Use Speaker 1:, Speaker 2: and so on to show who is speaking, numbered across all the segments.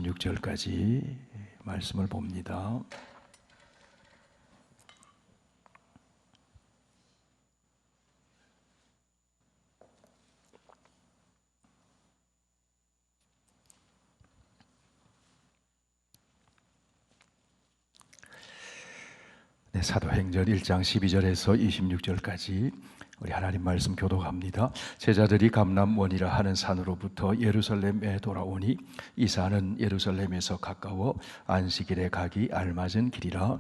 Speaker 1: 26절까지 말씀을 봅니다. 사도행전 1장 12절에서 26절까지 우리 하나님 말씀 교독합니다. 제자들이 감람원이라 하는 산으로부터 예루살렘에 돌아오니 이 산은 예루살렘에서 가까워 안식일에 가기 알맞은 길이라.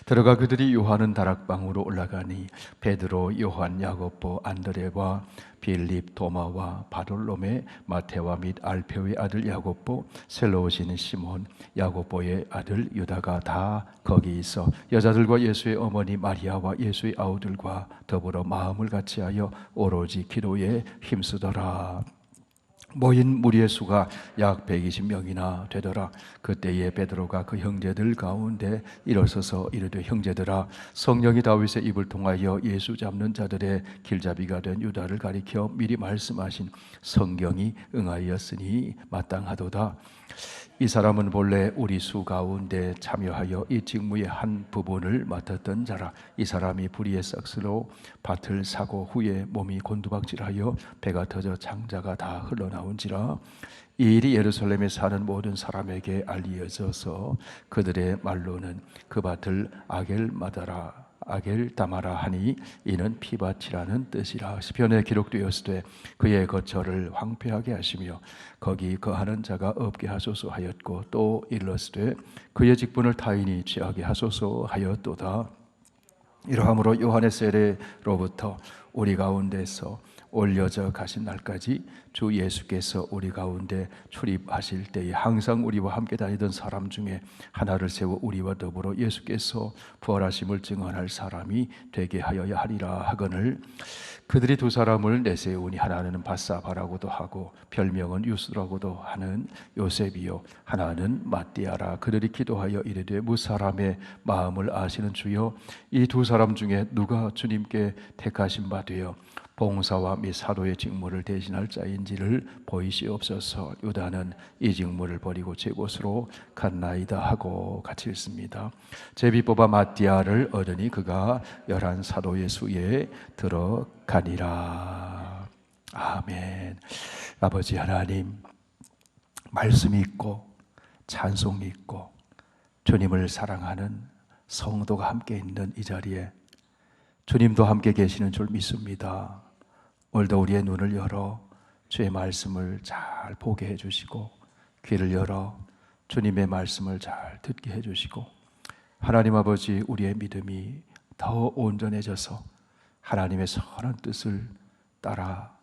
Speaker 1: 들어가 그들이 요한은 다락방으로 올라가니 베드로, 요한, 야고보, 안드레와 빌립, 도마와 바돌로메, 마테와 및 알페오의 아들 야고보, 셀로오시는 시몬, 야고보의 아들 유다가 다 거기 있어 여자들과 예수의 어머니 마리아와 예수의 아우들과 더불어 마음을 같이하여 오로지 기도에 힘쓰더라. 모인 무리의 수가 약 120명이나 되더라. 그때에 베드로가 그 형제들 가운데 일어서서 이르되, 형제들아, 성령이 다윗의 입을 통하여 예수 잡는 자들의 길잡이가 된 유다를 가리켜 미리 말씀하신 성경이 응하였으니 마땅하도다. 이 사람은 본래 우리 수 가운데 참여하여 이 직무의 한 부분을 맡았던 자라. 이 사람이 불의의 싹스로 밭을 사고 후에 몸이 곤두박질하여 배가 터져 장자가 다 흘러나온지라. 이 일이 예루살렘에 사는 모든 사람에게 알려져서 그들의 말로는 그 밭을 아겔다마라 하니 이는 피밭이라는 뜻이라. 시편에 기록되었으되 그의 거처를 황폐하게 하시며 거기 거하는 자가 없게 하소서 하였고, 또 일렀으되 그의 직분을 타인이 취하게 하소서 하였도다. 이러함으로 요한의 세례로부터 우리 가운데서 올려져 가신 날까지 주 예수께서 우리 가운데 출입하실 때에 항상 우리와 함께 다니던 사람 중에 하나를 세워 우리와 더불어 예수께서 부활하심을 증언할 사람이 되게 하여야 하리라 하거늘, 그들이 두 사람을 내세우니 하나는 바사바라고도 하고 별명은 유스라고도 하는 요셉이요, 하나는 마띠아라. 그들이 기도하여 이르되, 무사람의 마음을 아시는 주여, 이 두 사람 중에 누가 주님께 택하신 바 되어 봉사와 및 사도의 직무를 대신할 자인지를 보이시옵소서. 유다는 이 직무를 버리고 제 곳으로 갔나이다 하고 같이 읽습니다. 제비 뽑아 마띠아를 얻으니 그가 11 사도의 수에 들어가니라. 아멘. 아버지 하나님, 말씀이 있고 찬송이 있고 주님을 사랑하는 성도가 함께 있는 이 자리에 주님도 함께 계시는 줄 믿습니다. 오늘도 우리의 눈을 열어 주의 말씀을 잘 보게 해주시고, 귀를 열어 주님의 말씀을 잘 듣게 해주시고, 하나님 아버지, 우리의 믿음이 더 온전해져서 하나님의 선한 뜻을 따라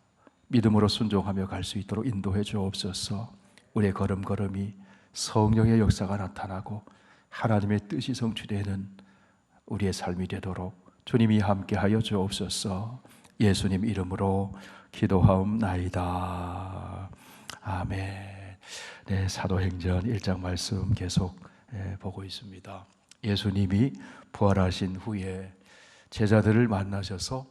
Speaker 1: 믿음으로 순종하며 갈 수 있도록 인도해 주옵소서. 우리의 걸음걸음이 성령의 역사가 나타나고 하나님의 뜻이 성취되는 우리의 삶이 되도록 주님이 함께하여 주옵소서. 예수님 이름으로 기도하옵나이다. 아멘. 네, 사도행전 1장 말씀 계속 보고 있습니다. 예수님이 부활하신 후에 제자들을 만나셔서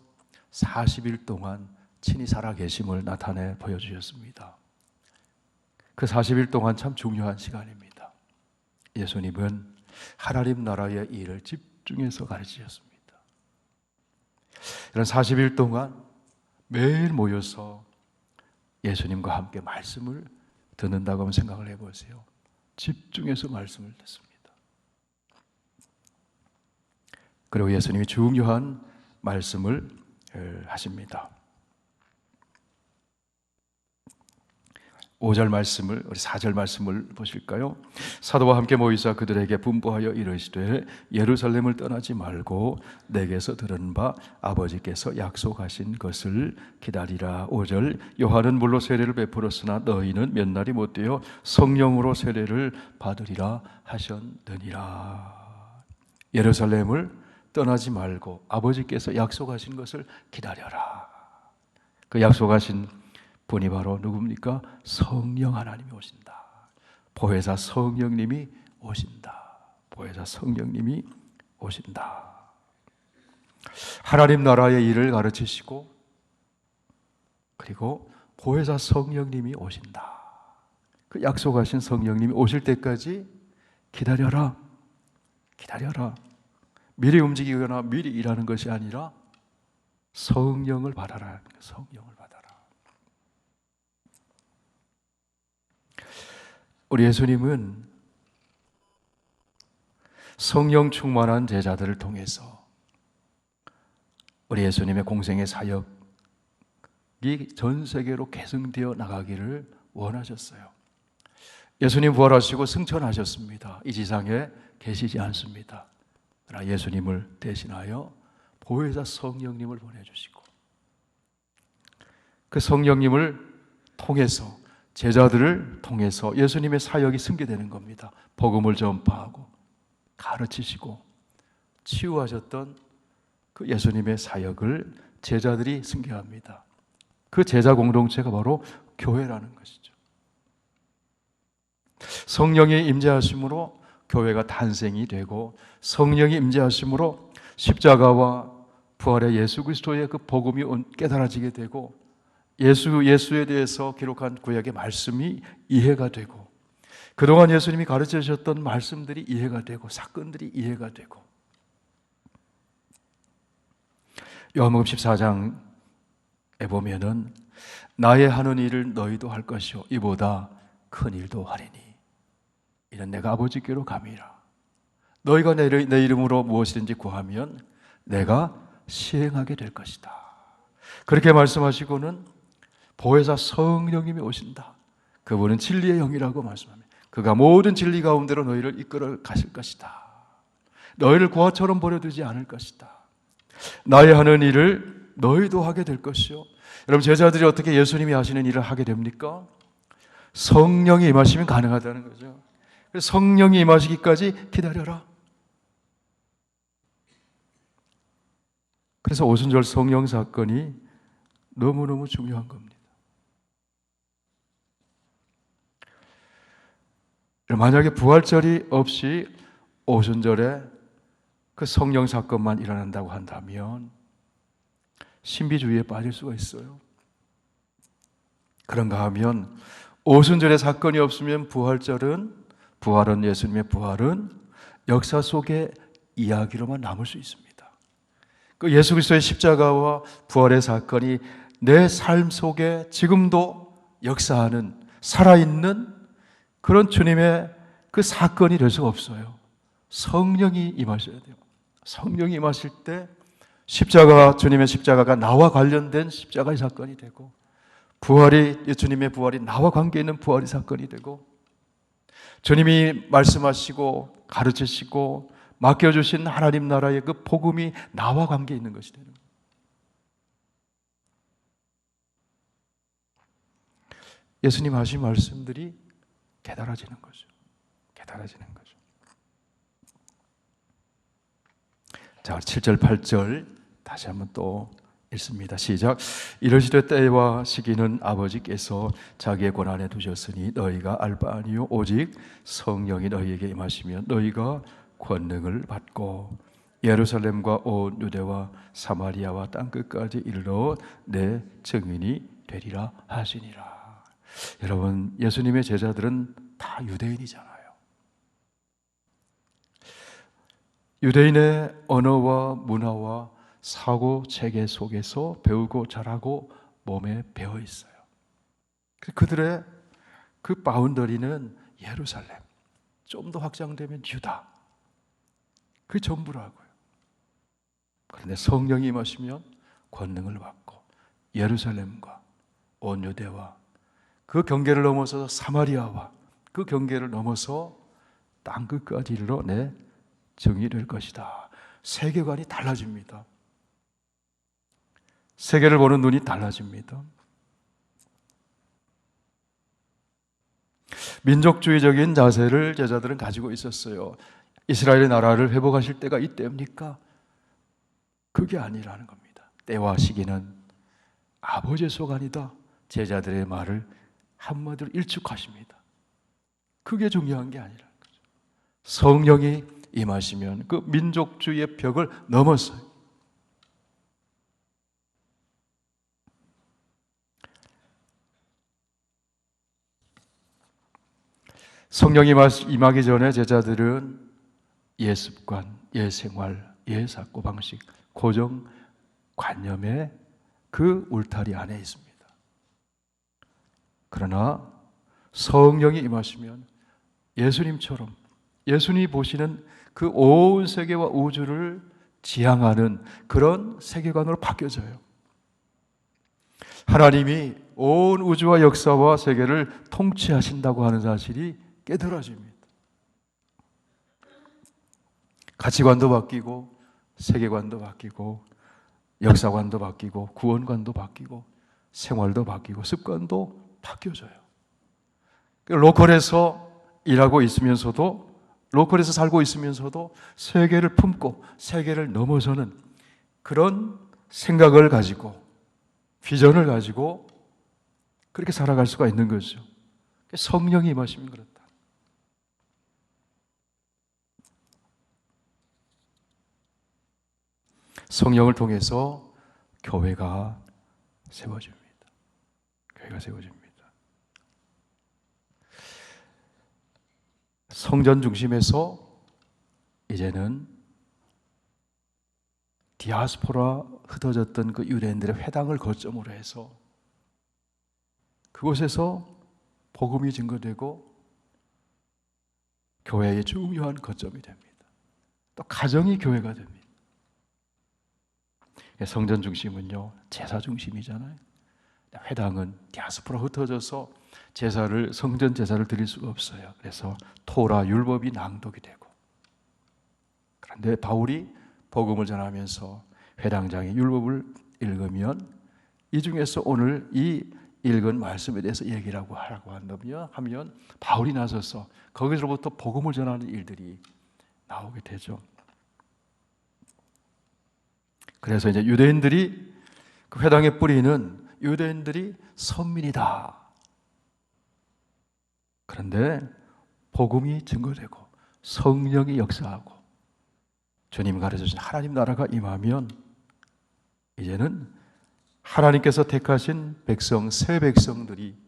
Speaker 1: 40일 동안 친히 살아계심을 나타내 보여주셨습니다. 그 40일 동안 참 중요한 시간입니다. 예수님은 하나님 나라의 일을 집중해서 가르치셨습니다. 이런 40일 동안 매일 모여서 예수님과 함께 말씀을 듣는다고 한번 생각을 해보세요. 집중해서 말씀을 듣습니다. 그리고 예수님이 중요한 말씀을 하십니다. 5절 말씀을, 우리 4절 말씀을 보실까요? 사도와 함께 모이사 그들에게 분부하여 이르시되, 예루살렘을 떠나지 말고 내게서 들은 바 아버지께서 약속하신 것을 기다리라. 5절, 요한은 물로 세례를 베풀었으나 너희는 몇 날이 못되어 성령으로 세례를 받으리라 하셨느니라. 예루살렘을 떠나지 말고 아버지께서 약속하신 것을 기다려라. 그 약속하신 분이 바로 누굽니까? 성령 하나님이 오신다. 보혜사 성령님이 오신다. 보혜사 성령님이 오신다. 하나님 나라의 일을 가르치시고, 그리고 보혜사 성령님이 오신다. 그 약속하신 성령님이 오실 때까지 기다려라. 기다려라. 미리 움직이거나 미리 일하는 것이 아니라 성령을 받아라. 성령을 받아라. 우리 예수님은 성령 충만한 제자들을 통해서 우리 예수님의 공생의 사역이 전 세계로 계승되어 나가기를 원하셨어요. 예수님 부활하시고 승천하셨습니다. 이 지상에 계시지 않습니다. 그러나 예수님을 대신하여 보혜사 성령님을 보내주시고 그 성령님을 통해서 제자들을 통해서 예수님의 사역이 승계되는 겁니다. 복음을 전파하고 가르치시고 치유하셨던 그 예수님의 사역을 제자들이 승계합니다. 그 제자 공동체가 바로 교회라는 것이죠. 성령의 임재하심으로 교회가 탄생이 되고 성령이 임재하심으로 십자가와 부활의 예수 그리스도의 그 복음이 깨달아지게 되고 예수에 대해서 기록한 구약의 말씀이 이해가 되고 그동안 예수님이 가르쳐 주셨던 말씀들이 이해가 되고 사건들이 이해가 되고 요한복음 14장에 보면은 나의 하는 일을 너희도 할 것이요 이보다 큰 일도 하리니 이는 내가 아버지께로 감이라. 너희가 내 이름으로 무엇이든지 구하면 내가 시행하게 될 것이다. 그렇게 말씀하시고는 보혜사 성령님이 오신다. 그분은 진리의 영이라고 말씀합니다. 그가 모든 진리 가운데로 너희를 이끌어 가실 것이다. 너희를 고아처럼 버려두지 않을 것이다. 나의 하는 일을 너희도 하게 될 것이요. 여러분 제자들이 어떻게 예수님이 하시는 일을 하게 됩니까? 성령이 임하시면 가능하다는 거죠. 그래서 성령이 임하시기까지 기다려라. 그래서 오순절 성령 사건이 너무너무 중요한 겁니다. 만약에 부활절이 없이 오순절에 그 성령 사건만 일어난다고 한다면 신비주의에 빠질 수가 있어요. 그런가 하면 오순절의 사건이 없으면 부활은 예수님의 부활은 역사 속의 이야기로만 남을 수 있습니다. 그 예수 그리스도의 십자가와 부활의 사건이 내 삶 속에 지금도 역사하는 살아있는 그런 주님의 그 사건이 될 수가 없어요. 성령이 임하셔야 돼요. 성령이 임하실 때 주님의 십자가가 나와 관련된 십자가의 사건이 되고 주님의 부활이 나와 관계 있는 부활의 사건이 되고 주님이 말씀하시고 가르치시고 맡겨주신 하나님 나라의 그 복음이 나와 관계 있는 것이 되는 거예요. 예수님 하신 말씀들이 깨달아지는 거죠. 깨달아지는 거죠. 자, 7절, 8절 다시 한번 또 읽습니다. 시작. 이르시되 때와 시기는 아버지께서 자기의 권한에 두셨으니 너희가 알 바 아니요 오직 성령이 너희에게 임하시면 너희가 권능을 받고 예루살렘과 온 유대와 사마리아와 땅끝까지 이르러 내 증인이 되리라 하시니라. 여러분 예수님의 제자들은 다 유대인이잖아요. 유대인의 언어와 문화와 사고 체계 속에서 배우고 자라고 몸에 배어 있어요. 그들의 그 바운더리는 예루살렘, 좀 더 확장되면 유다, 그 전부라고요. 그런데 성령이 임하시면 권능을 받고 예루살렘과 온 유대와 그 경계를 넘어서 사마리아와 그 경계를 넘어서 땅끝까지 이르러 내 증이 될 것이다. 세계관이 달라집니다. 세계를 보는 눈이 달라집니다. 민족주의적인 자세를 제자들은 가지고 있었어요. 이스라엘의 나라를 회복하실 때가 이때입니까? 그게 아니라는 겁니다. 때와 시기는 아버지의 소관이다. 제자들의 말을 한마디로 일축하십니다. 그게 중요한 게 아니라는 거죠. 성령이 임하시면 그 민족주의의 벽을 넘었어요. 성령이 임하기 전에 제자들은 예습관, 예생활, 예사고방식, 고정관념의 그 울타리 안에 있습니다. 그러나 성령이 임하시면 예수님처럼 예수님이 보시는 그 온 세계와 우주를 지향하는 그런 세계관으로 바뀌어져요. 하나님이 온 우주와 역사와 세계를 통치하신다고 하는 사실이 깨달아집니다. 가치관도 바뀌고 세계관도 바뀌고 역사관도 바뀌고 구원관도 바뀌고 생활도 바뀌고 습관도 바뀌어져요. 로컬에서 일하고 있으면서도 로컬에서 살고 있으면서도 세계를 품고 세계를 넘어서는 그런 생각을 가지고 비전을 가지고 그렇게 살아갈 수가 있는 거죠. 성령이 임하시면 그렇다. 성령을 통해서 교회가 세워집니다. 교회가 세워집니다. 성전 중심에서 이제는 디아스포라 흩어졌던 그 유대인들의 회당을 거점으로 해서 그곳에서 복음이 증거되고 교회의 중요한 거점이 됩니다. 또 가정이 교회가 됩니다. 성전 중심은요, 제사 중심이잖아요. 회당은 디아스포라 흩어져서 성전 제사를 드릴 수가 없어요. 그래서 토라 율법이 낭독이 되고, 그런데 바울이 복음을 전하면서 회당장이 율법을 읽으면 이 중에서 오늘 이 읽은 말씀에 대해서 얘기라고 하라고 하면 바울이 나서서 거기서부터 복음을 전하는 일들이 나오게 되죠. 그래서 이제 유대인들이 그 회당의 뿌리는 유대인들이 선민이다. 그런데 복음이 증거되고 성령이 역사하고 주님 가르쳐주신 하나님 나라가 임하면 이제는 하나님께서 택하신 백성, 새 백성들이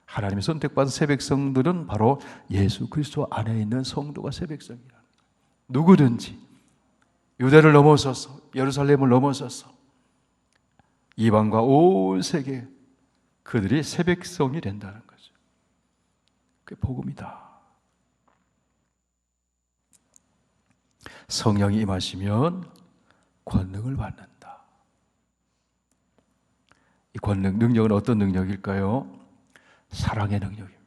Speaker 1: 하나님의 선택받은 새 백성들은 바로 예수 그리스도 안에 있는 성도가 새 백성이라는 거예요. 누구든지 유대를 넘어서서 예루살렘을 넘어서서 이방과 온 세계 그들이 새 백성이 된다는 거죠. 그게 복음이다. 성령이 임하시면 권능을 받는다. 이 권능, 능력은 어떤 능력일까요? 사랑의 능력입니다.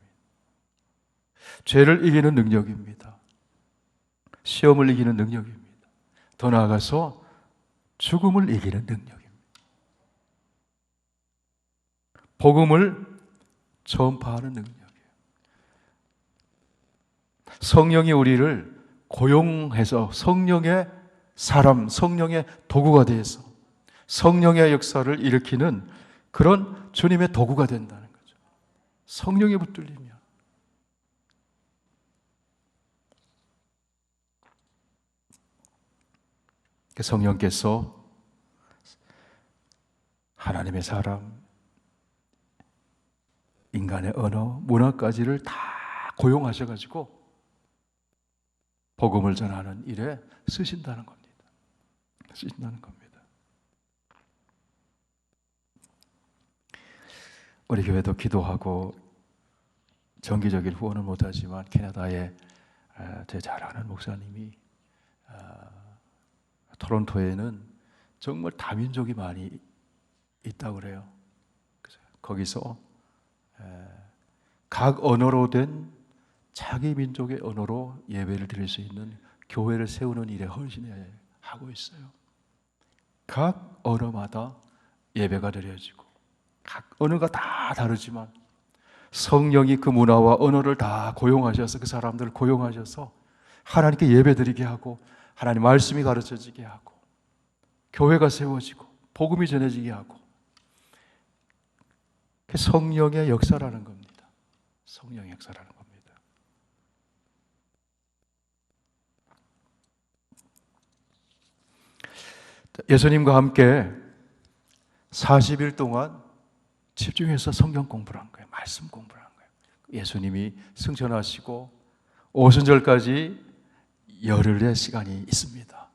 Speaker 1: 죄를 이기는 능력입니다. 시험을 이기는 능력입니다. 더 나아가서 죽음을 이기는 능력입니다. 복음을 전파하는 능력이에요. 성령이 우리를 고용해서 성령의 사람, 성령의 도구가 되어서 성령의 역사를 일으키는 그런 주님의 도구가 된다는 거죠. 성령에 붙들리면. 성령께서 하나님의 사람, 인간의 언어, 문화까지를 다 고용하셔가지고 복음을 전하는 일에 쓰신다는 겁니다. 쓰신다는 겁니다. 우리 교회도 기도하고 정기적인 후원은 못하지만 캐나다에 제 잘 아는 목사님이 토론토에는 정말 다민족이 많이 있다고 그래요. 거기서 각 언어로 된 자기 민족의 언어로 예배를 드릴 수 있는 교회를 세우는 일에 헌신하고 있어요. 각 언어마다 예배가 드려지고 각 언어가 다 다르지만 성령이 그 문화와 언어를 다 고용하셔서 그 사람들을 고용하셔서 하나님께 예배 드리게 하고 하나님 말씀이 가르쳐지게 하고 교회가 세워지고 복음이 전해지게 하고 그게 성령의 역사라는 겁니다. 성령의 역사라는 겁니다. 예수님과 함께 40일 동안 집중해서 성경 공부를 한 거예요. 말씀 공부를 한 거예요. 예수님이 승천하시고 오순절까지 열흘의 시간이 있습니다.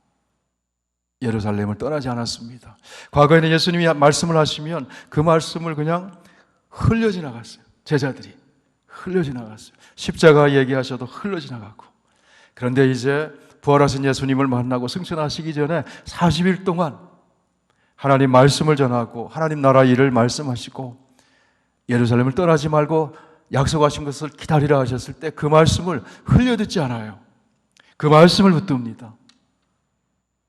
Speaker 1: 예루살렘을 떠나지 않았습니다. 과거에는 예수님이 말씀을 하시면 그 말씀을 그냥 흘려 지나갔어요. 제자들이 흘려 지나갔어요. 십자가 얘기하셔도 흘러 지나가고. 그런데 이제 부활하신 예수님을 만나고 승천하시기 전에 40일 동안 하나님 말씀을 전하고 하나님 나라 일을 말씀하시고 예루살렘을 떠나지 말고 약속하신 것을 기다리라 하셨을 때 그 말씀을 흘려 듣지 않아요. 그 말씀을 붙듭니다.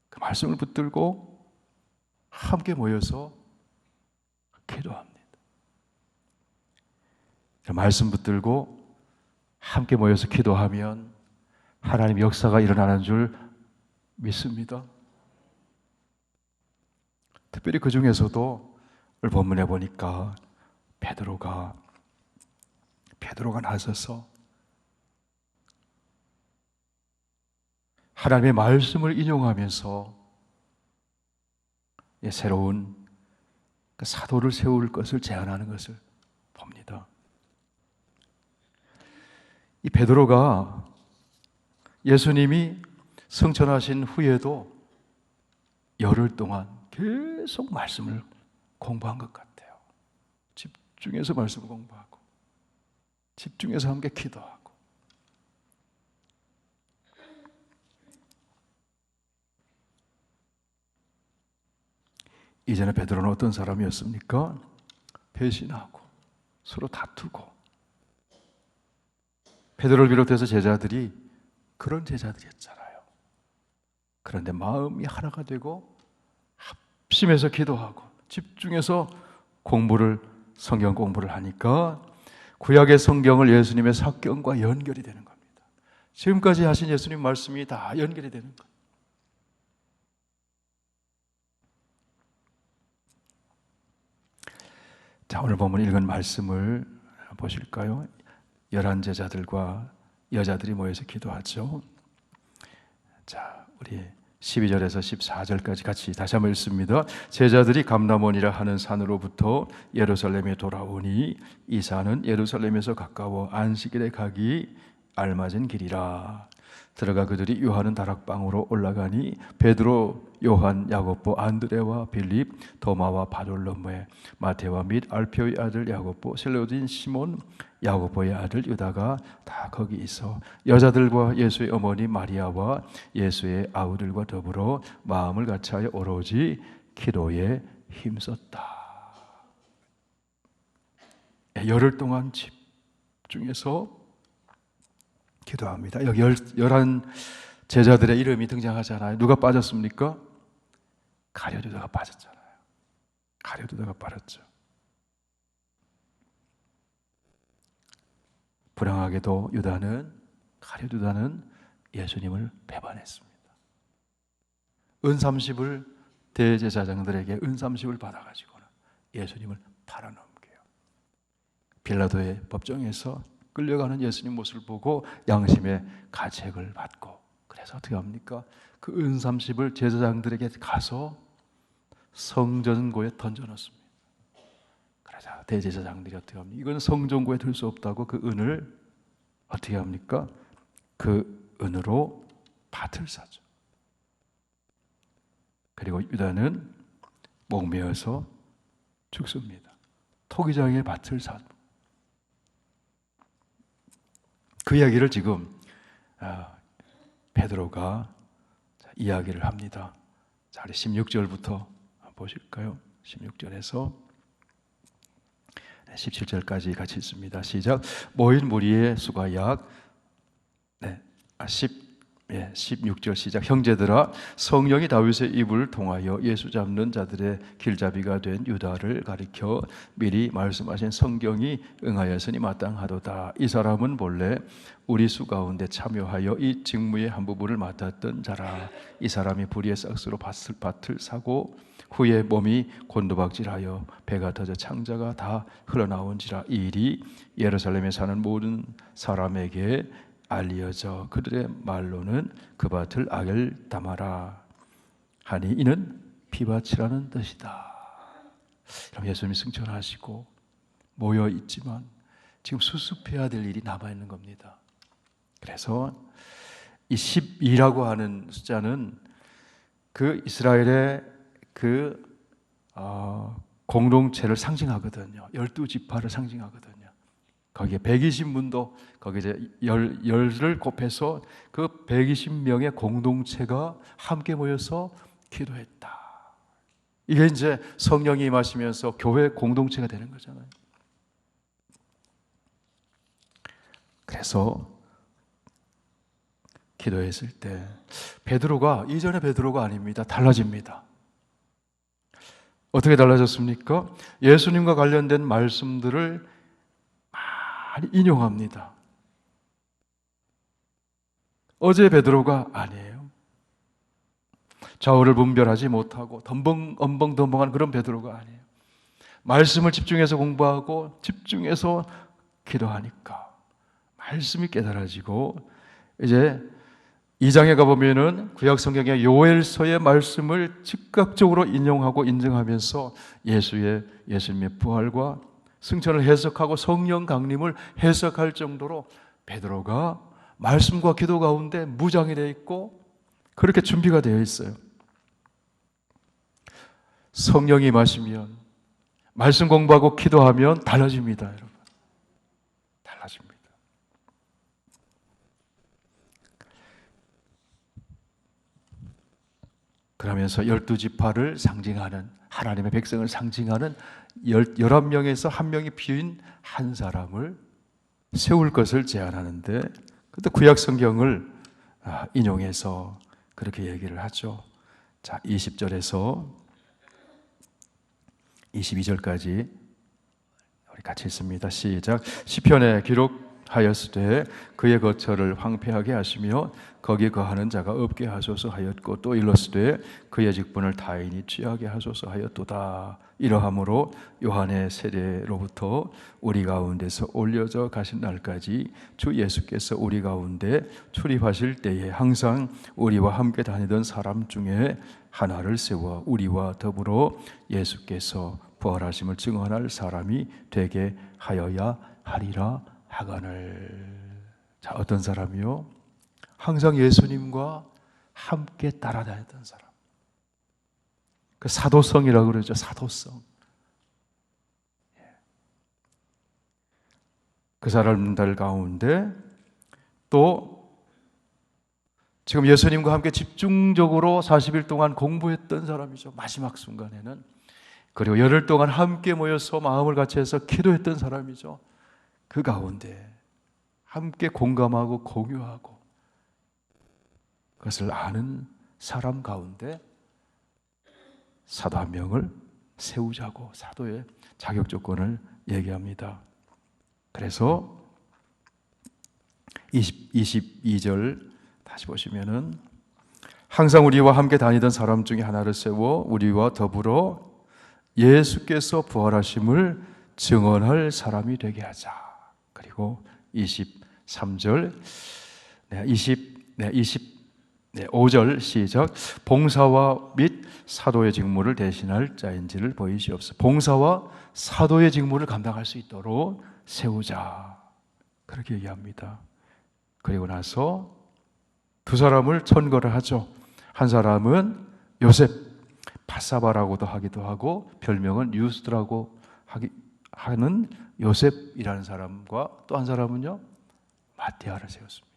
Speaker 1: 그 말씀을 붙들고 함께 모여서 기도합니다. 그 말씀 붙들고 함께 모여서 기도하면 하나님 역사가 일어나는 줄 믿습니다. 특별히 그 중에서도 오늘 본문에 보니까 베드로가 나서서 하나님의 말씀을 인용하면서 새로운 사도를 세울 것을 제안하는 것을 봅니다. 이 베드로가 예수님이 승천하신 후에도 열흘 동안 계속 말씀을 공부한 것 같아요. 집중해서 말씀을 공부하고 집중해서 함께 기도하고. 이전에 베드로는 어떤 사람이었습니까? 배신하고 서로 다투고. 베드로를 비롯해서 제자들이 그런 제자들이었잖아요. 그런데 마음이 하나가 되고 합심해서 기도하고 집중해서 성경 공부를 하니까 구약의 성경을 예수님의 사경과 연결이 되는 겁니다. 지금까지 하신 예수님 말씀이 다 연결이 되는 거예요. 자, 오늘 본문 읽은 말씀을 보실까요? 11 제자들과 여자들이 모여서 기도하죠. 자, 우리 12절에서 14절까지 같이 다시 한번 읽습니다. 제자들이 감람원이라 하는 산으로부터 예루살렘에 돌아오니 이 산은 예루살렘에서 가까워 안식일에 가기 알맞은 길이라. 들어가 그들이 요하는 다락방으로 올라가니 베드로, 요한, 야고보, 안드레와 빌립, 도마와 바돌로메, 마테와 및 알페오의 아들 야고보, 셀레오딘 시몬, 야고보의 아들 유다가 다 거기 있어 여자들과 예수의 어머니 마리아와 예수의 아우들과 더불어 마음을 같이하여 오로지 기도에 힘썼다. 열흘 동안 집중해서 기도합니다. 여기 11 제자들의 이름이 등장하잖아요. 누가 빠졌습니까? 가룟유다가 빠졌잖아요. 가룟유다가 빠졌죠. 불행하게도 가룟유다는 예수님을 배반했습니다. 은 30을 대제사장들에게 은 30을 받아가지고는 예수님을 팔아넘겨요. 빌라도의 법정에서 끌려가는 예수님 모습을 보고 양심의 가책을 받고, 그래서 어떻게 합니까? 그 은 30을 제사장들에게 가서 성전고에 던져놓습니다. 그래서 대제사장들이 어떻게 합니까? 이건 성전고에 들 수 없다고 그 은을 어떻게 합니까? 그 은으로 밭을 사죠. 그리고 유다는 목매어서 죽습니다. 토기장의 밭을 사고. 그 이야기를 지금 베드로가 이야기를 합니다. 자, 우리 16절부터 보실까요? 16절에서 17절까지 같이 있습니다. 시작. 모인 무리의 수가 약 16절 시작. 형제들아, 성령이 다윗의 입을 통하여 예수 잡는 자들의 길잡이가 된 유다를 가리켜 미리 말씀하신 성경이 응하였으니 마땅하도다. 이 사람은 본래 우리 수 가운데 참여하여 이 직무의 한 부분을 맡았던 자라. 이 사람이 불의의 싹스로 밭을 사고 후에 몸이 곤두박질하여 배가 터져 창자가 다 흘러나온지라. 이 일이 예루살렘에 사는 모든 사람에게 알려져 그들의 말로는 그 밭을 아겔다마라 하니 이는 피밭이라는 뜻이다. 그럼 예수님이 승천하시고 모여 있지만 지금 수습해야 될 일이 남아 있는 겁니다. 그래서 이 12라고 하는 숫자는 그 이스라엘의 그 공동체를 상징하거든요. 12지파를 상징하거든요. 거기에 120문도 거기 이제 열을 곱해서 그 120명의 공동체가 함께 모여서 기도했다. 이게 이제 성령이 임하시면서 교회 공동체가 되는 거잖아요. 그래서 기도했을 때 베드로가 이전의 베드로가 아닙니다. 달라집니다. 어떻게 달라졌습니까? 예수님과 관련된 말씀들을 많이 인용합니다. 어제 베드로가 아니에요. 좌우를 분별하지 못하고 덤벙덤벙한 그런 베드로가 아니에요. 말씀을 집중해서 공부하고 집중해서 기도하니까 말씀이 깨달아지고 이제 2장에 가보면은 구약 성경의 요엘서의 말씀을 즉각적으로 인용하고 인정하면서 예수님의 부활과 승천을 해석하고 성령 강림을 해석할 정도로 베드로가 말씀과 기도 가운데 무장이 되어 있고 그렇게 준비가 되어 있어요. 성령이 임하시면 말씀 공부하고 기도하면 달라집니다, 여러분. 달라집니다. 그러면서 12지파를 상징하는 하나님의 백성을 상징하는 11명에서 한 명이 비인 한 사람을 세울 것을 제안하는데 그때 구약 성경을 인용해서 그렇게 얘기를 하죠. 자, 20절에서 22절까지 우리 같이 읽습니다. 시작. 시편에 기록하였으되 그의 거처를 황폐하게 하시며 거기 거하는 자가 없게 하소서 하였고 또 일렀으되 그의 직분을 타인이 취하게 하소서 하였도다. 이러함으로 요한의 세례로부터 우리 가운데서 올려져 가신 날까지 주 예수께서 우리 가운데 출입하실 때에 항상 우리와 함께 다니던 사람 중에 하나를 세워 우리와 더불어 예수께서 부활하심을 증언할 사람이 되게 하여야 하리라 하거늘. 자, 어떤 사람이요? 항상 예수님과 함께 따라다녔던 사람. 그 사도성이라고 그러죠. 사도성. 그 사람들 가운데 또 지금 예수님과 함께 집중적으로 40일 동안 공부했던 사람이죠. 마지막 순간에는. 그리고 열흘 동안 함께 모여서 마음을 같이 해서 기도했던 사람이죠. 그 가운데 함께 공감하고 공유하고 그것을 아는 사람 가운데 사도 한 명을 세우자고 사도의 자격 조건을 얘기합니다. 그래서 22절 다시 보시면은 항상 우리와 함께 다니던 사람 중에 하나를 세워 우리와 더불어 예수께서 부활하심을 증언할 사람이 되게 하자. 그리고 23절 5절 시작. 봉사와 및 사도의 직무를 대신할 자인지를 보이시옵소서. 봉사와 사도의 직무를 감당할 수 있도록 세우자. 그렇게 얘기합니다. 그리고 나서 두 사람을 천거를 하죠. 한 사람은 요셉 바사바라고도 하기도 하고 별명은 유스드라고 하는 요셉이라는 사람과 또 한 사람은요 마띠아를 세웠습니다.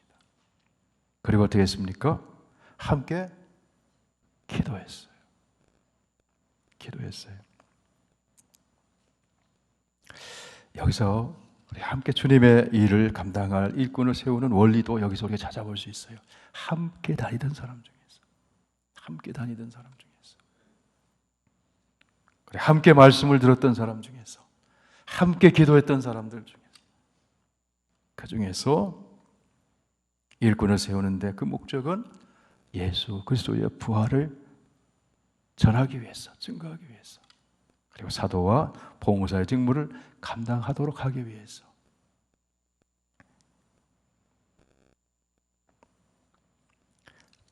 Speaker 1: 그리고 어떻게 했습니까? 함께 기도했어요. 여기서 우리 함께 주님의 일을 감당할 일꾼을 세우는 원리도 여기서 우리가 찾아볼 수 있어요. 함께 다니던 사람 중에서 그래, 함께 말씀을 들었던 사람 중에서 함께 기도했던 사람들 중에서 그 중에서 일꾼을 세우는데 그 목적은 예수 그리스도의 부활을 전하기 위해서, 증거하기 위해서, 그리고 사도와 봉사의 직무를 감당하도록 하기 위해서.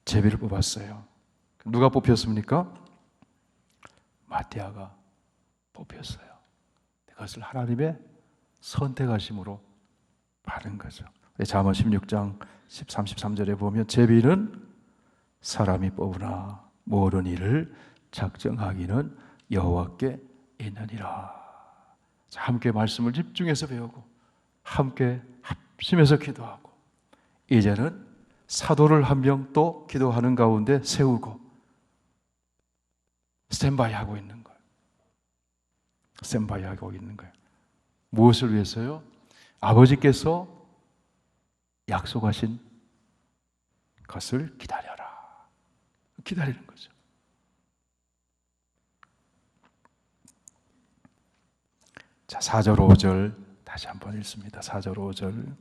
Speaker 1: 제비를 뽑았어요. 누가 뽑혔습니까? 마띠아가 뽑혔어요. 그것을 하나님의 선택하심으로 받은 거죠. 잠언 16장 13, 13절에 보면 제비는 사람이 뽑으나 모든 일을 작정하기는 여호와께 있느니라. 자, 함께 말씀을 집중해서 배우고 함께 합심해서 기도하고 이제는 사도를 한 명 또 기도하는 가운데 세우고 스탠바이 하고 있는 거예요. 스탠바이 하고 있는 거예요. 무엇을 위해서요? 아버지께서 약속하신 것을 기다려라. 기다리는 거죠. 자, 4절 5절 다시 한번 읽습니다. 4절 5절.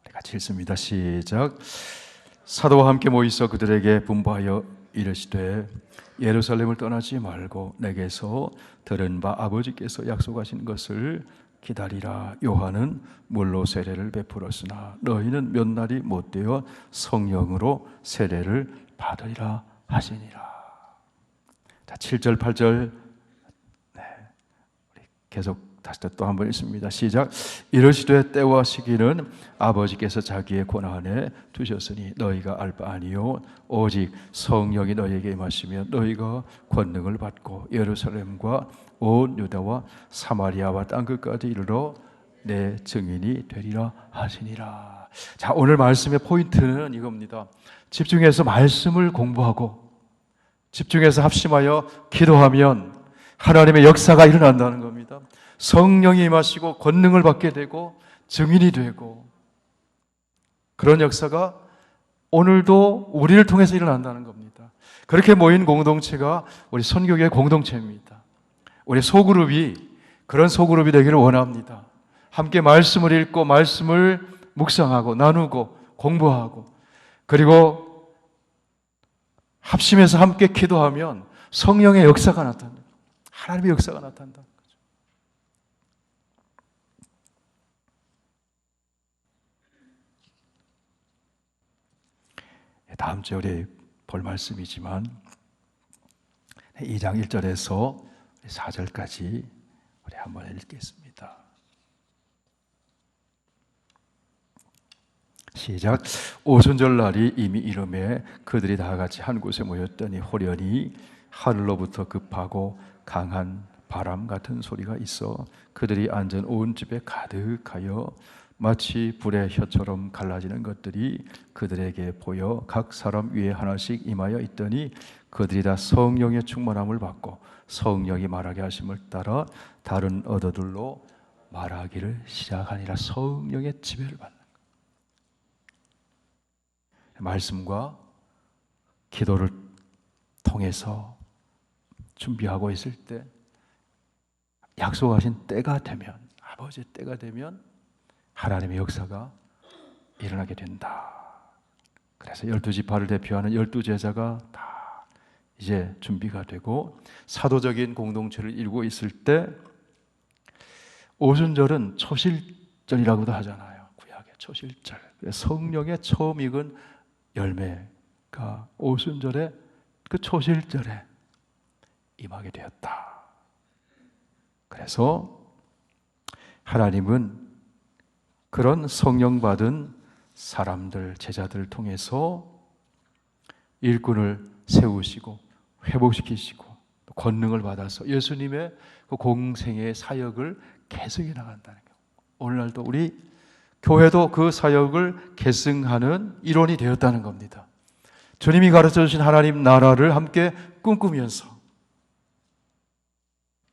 Speaker 1: 우리 같이 읽습니다. 시작. 사도와 함께 모이서 그들에게 분부하여 이르시되 예루살렘을 떠나지 말고 내게서 들은 바 아버지께서 약속하신 것을 기다리라. 요한은 물로 세례를 베풀었으나 너희는 몇 날이 못되어 성령으로 세례를 받으리라 하시니라. 자, 7절 8절 우리 계속 다시 또 한번 읽습니다. 시작. 이르시되 때와 시기는 아버지께서 자기의 권한에 두셨으니 너희가 알 바 아니요 오직 성령이 너희에게 임하시면 너희가 권능을 받고 예루살렘과 온 유다와 사마리아와 땅끝까지 이르러 내 증인이 되리라 하시니라. 자, 오늘 말씀의 포인트는 이겁니다. 집중해서 말씀을 공부하고 집중해서 합심하여 기도하면 하나님의 역사가 일어난다는 겁니다. 성령이 임하시고 권능을 받게 되고 증인이 되고 그런 역사가 오늘도 우리를 통해서 일어난다는 겁니다. 그렇게 모인 공동체가 우리 선교교회 공동체입니다. 우리 소그룹이 그런 소그룹이 되기를 원합니다. 함께 말씀을 읽고 말씀을 묵상하고 나누고 공부하고 그리고 합심해서 함께 기도하면 성령의 역사가 나타납니다. 하나님의 역사가 나타난다. 다음 주에 우리 볼 말씀이지만 2장 1절에서 4절까지 우리 한번 읽겠습니다. 시작. 오순절 날이 이미 이름에 그들이 다 같이 한 곳에 모였더니 호련히 하늘로부터 급하고 강한 바람 같은 소리가 있어 그들이 앉은 온 집에 가득하여 마치 불의 혀처럼 갈라지는 것들이 그들에게 보여 각 사람 위에 하나씩 임하여 있더니 그들이 다 성령의 충만함을 받고 성령이 말하게 하심을 따라 다른 언어들로 말하기를 시작하니라. 성령의 지배를 받는 거예요. 말씀과 기도를 통해서 준비하고 있을 때 약속하신 때가 되면 아버지의 때가 되면 하나님의 역사가 일어나게 된다. 그래서 12지파를 대표하는 12제자가 다 이제 준비가 되고 사도적인 공동체를 이루고 있을 때 오순절은 초실절이라고도 하잖아요. 구약의 초실절. 성령의 처음 익은 열매가 오순절에 그 초실절에 임하게 되었다. 그래서 하나님은 그런 성령 받은 사람들, 제자들을 통해서 일꾼을 세우시고 회복시키시고 권능을 받아서 예수님의 그 공생의 사역을 계승해 나간다는 거예요. 오늘날도 우리 교회도 그 사역을 계승하는 일원이 되었다는 겁니다. 주님이 가르쳐 주신 하나님 나라를 함께 꿈꾸면서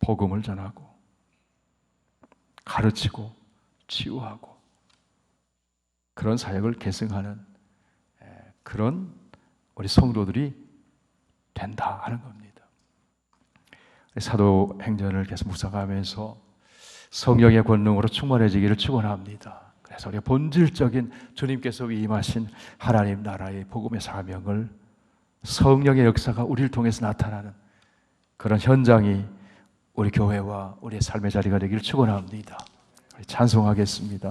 Speaker 1: 복음을 전하고 가르치고 치유하고 그런 사역을 계승하는 그런 우리 성도들이 된다 하는 겁니다. 사도행전을 계속 묵상하면서 성령의 권능으로 충만해지기를 축원합니다. 그래서 우리가 본질적인 주님께서 위임하신 하나님 나라의 복음의 사명을 성령의 역사가 우리를 통해서 나타나는 그런 현장이 우리 교회와 우리의 삶의 자리가 되기를 축원합니다. 찬송하겠습니다.